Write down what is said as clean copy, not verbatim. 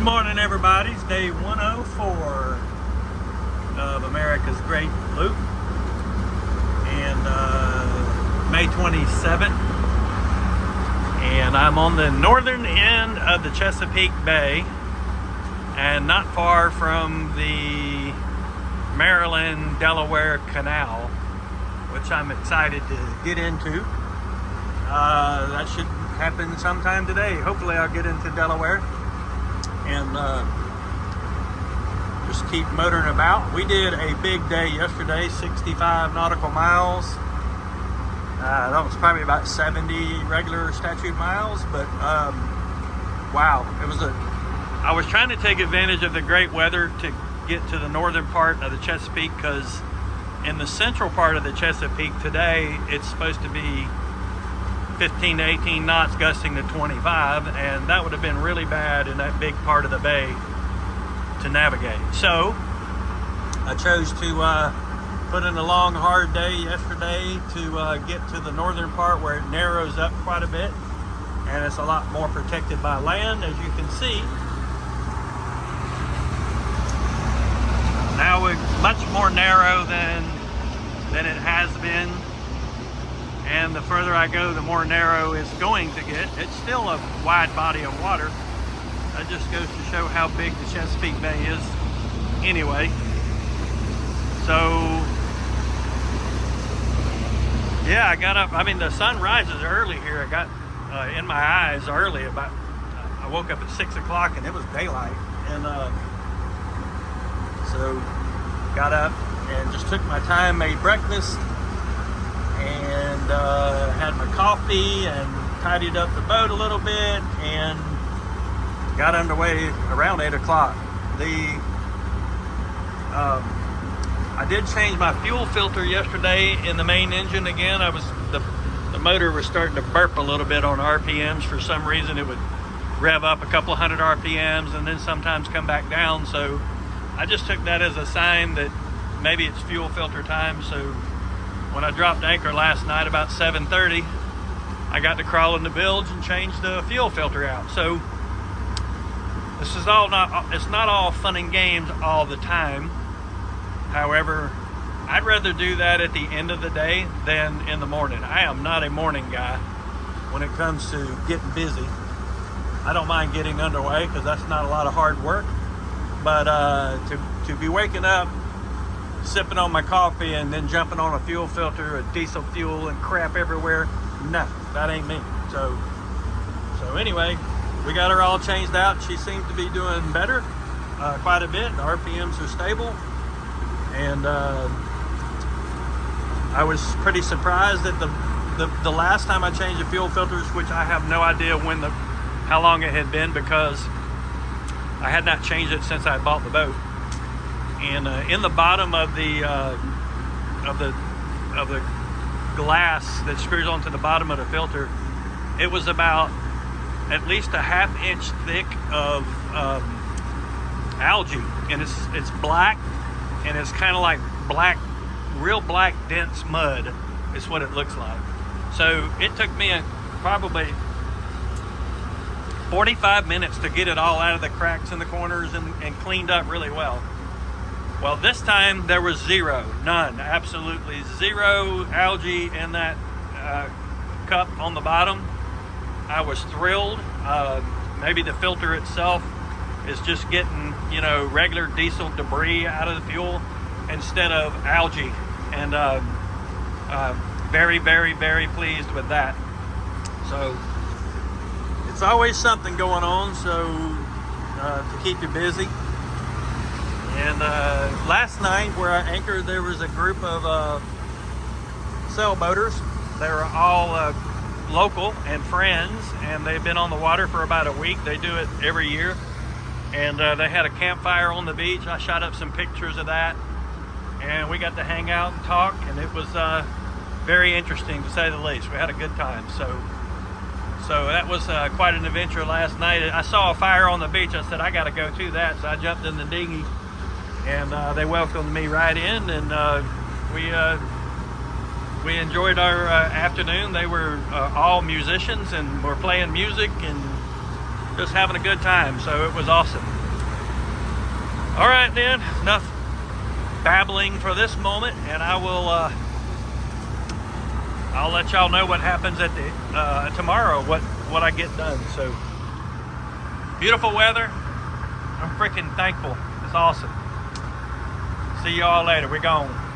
Good morning, everybody. It's day 104 of America's Great Loop, and May 27th. And I'm on the northern end of the Chesapeake Bay, and not far from the Maryland-Delaware Canal, which I'm excited to get into. That should happen sometime today. Hopefully I'll get into Delaware and just keep motoring about. We did a big day yesterday, 65 nautical miles. That was probably about 70 regular statute miles, but wow, I was trying to take advantage of the great weather to get to the northern part of the Chesapeake, because in the central part of the Chesapeake today, it's supposed to be 15 to 18 knots gusting to 25, and that would have been really bad in that big part of the bay to navigate. So I chose to put in a long hard day yesterday to get to the northern part where it narrows up quite a bit, and it's a lot more protected by land, as you can see. Now we're much more narrow than it has been. And the further I go, the more narrow it's going to get. It's still a wide body of water. That just goes to show how big the Chesapeake Bay is anyway. So, yeah, I got up. I mean, the sun rises early here. I got in my eyes early. I woke up at 6 o'clock and it was daylight. And so, got up and just took my time, made breakfast, and had my coffee and tidied up the boat a little bit and got underway around 8 o'clock. I did change my fuel filter yesterday in the main engine again. The motor was starting to burp a little bit on RPMs. For some reason it would rev up a couple hundred RPMs and then sometimes come back down. So I just took that as a sign that maybe it's fuel filter time. So when I dropped anchor last night about 7:30, I got to crawl in the bilge and change the fuel filter out. So this is it's not all fun and games all the time. However, I'd rather do that at the end of the day than in the morning. I am not a morning guy when it comes to getting busy. I don't mind getting underway because that's not a lot of hard work. But to be waking up, sipping on my coffee, and then jumping on a fuel filter, a diesel fuel, and crap everywhere, no, that ain't me. So anyway, we got her all changed out. She seems to be doing better quite a bit. The RPMs are stable, and I was pretty surprised that the last time I changed the fuel filters, which I have no idea how long it had been, because I had not changed it since I bought the boat. And in the bottom of the glass that screws onto the bottom of the filter, it was about at least a half-inch thick of algae, and it's black, and it's kind of like real black dense mud is what it looks like. So it took me probably 45 minutes to get it all out of the cracks and the corners and cleaned up really well. Well, this time there was none, absolutely zero algae in that cup on the bottom. I was thrilled. Maybe the filter itself is just getting, regular diesel debris out of the fuel instead of algae. And very, very, very pleased with that. So it's always something going on, so to keep you busy. And last night where I anchored, there was a group of sailboaters. They were all local and friends, and they've been on the water for about a week. They do it every year. And they had a campfire on the beach. I shot up some pictures of that, and we got to hang out and talk, and it was very interesting, to say the least. We had a good time. So that was quite an adventure last night. I saw a fire on the beach. I said, I got to go to that. So I jumped in the dinghy, and they welcomed me right in, and we enjoyed our afternoon. They were all musicians and were playing music, and just having a good time. So it was awesome. All right, then, enough babbling for this moment, and I will I'll let y'all know what happens at the tomorrow, what I get done. So beautiful weather. I'm freaking thankful. It's awesome. See y'all later. We're gone.